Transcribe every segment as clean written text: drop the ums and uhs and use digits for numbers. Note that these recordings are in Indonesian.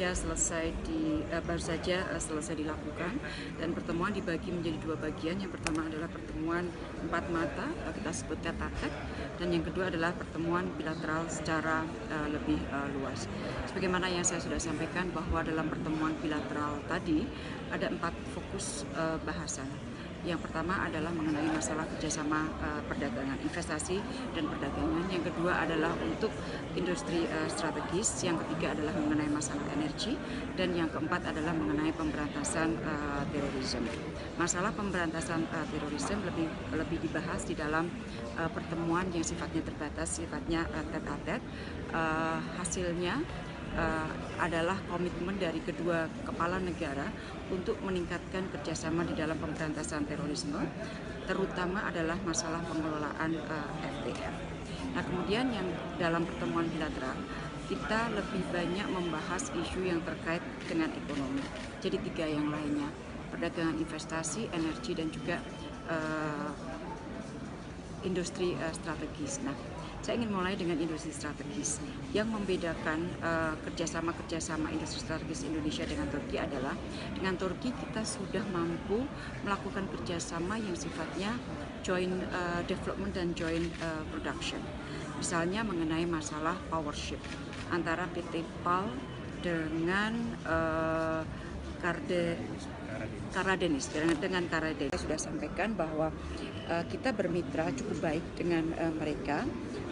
baru saja selesai dilakukan, dan pertemuan dibagi menjadi dua bagian. Yang pertama adalah pertemuan empat mata, kita sebut tete-a-tete, dan yang kedua adalah pertemuan bilateral secara lebih luas. Sebagaimana yang saya sudah sampaikan bahwa dalam pertemuan bilateral tadi ada 4 fokus bahasan. Yang pertama adalah mengenai masalah kerjasama perdagangan, investasi dan perdagangan. Yang kedua adalah untuk industri strategis. Yang ketiga adalah mengenai masalah energi. Dan yang keempat adalah mengenai pemberantasan terorisme. Masalah pemberantasan terorisme lebih dibahas di dalam pertemuan yang sifatnya terbatas, sifatnya tete-a-tete. Hasilnya adalah komitmen dari kedua kepala negara untuk meningkatkan kerjasama di dalam pemberantasan terorisme, terutama adalah masalah pengelolaan FTF. Nah, kemudian yang dalam pertemuan bilateral kita lebih banyak membahas isu yang terkait dengan ekonomi. Jadi 3 yang lainnya, perdagangan, investasi, energi, dan juga industri strategis. Nah, saya ingin mulai dengan industri strategis. Yang membedakan kerjasama industri strategis Indonesia dengan Turki adalah dengan Turki kita sudah mampu melakukan kerjasama yang sifatnya joint development dan joint production. Misalnya mengenai masalah powership antara PT PAL dengan Karadeniz. Dengan Karadeniz saya sudah sampaikan bahwa kita bermitra cukup baik dengan mereka,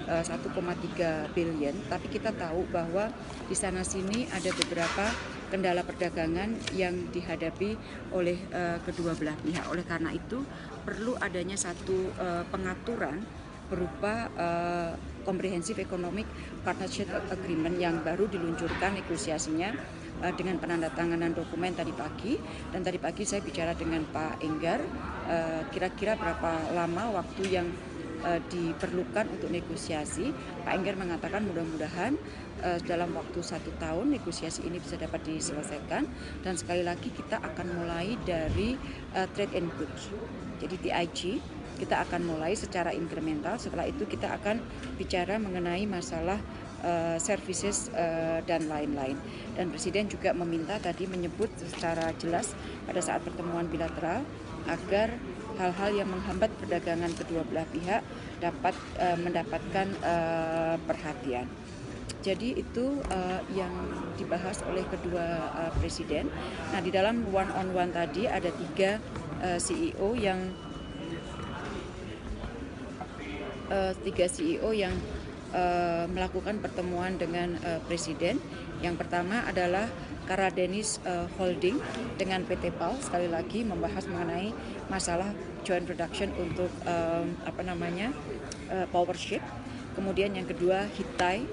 1,3 billion, tapi kita tahu bahwa di sana sini ada beberapa kendala perdagangan yang dihadapi oleh kedua belah pihak. Oleh karena itu perlu adanya satu pengaturan berupa Comprehensive Economic Partnership Agreement yang baru diluncurkan negosiasinya dengan penandatanganan dokumen tadi pagi. Dan tadi pagi saya bicara dengan Pak Enggar, kira-kira berapa lama waktu yang diperlukan untuk negosiasi. Pak Enggar mengatakan mudah-mudahan dalam waktu 1 tahun negosiasi ini bisa dapat diselesaikan. Dan sekali lagi kita akan mulai dari trade and goods, jadi TIG. Kita akan mulai secara incremental. Setelah itu kita akan bicara mengenai masalah services dan lain-lain. Dan Presiden juga meminta tadi menyebut secara jelas pada saat pertemuan bilateral agar hal-hal yang menghambat perdagangan kedua belah pihak dapat mendapatkan perhatian. Jadi itu yang dibahas oleh kedua presiden. Nah, di dalam one-on-one tadi ada 3 CEO yang melakukan pertemuan dengan presiden. Yang pertama adalah Karadeniz Holding dengan PT PAL, sekali lagi membahas mengenai masalah joint production untuk powership. Kemudian yang kedua Hittite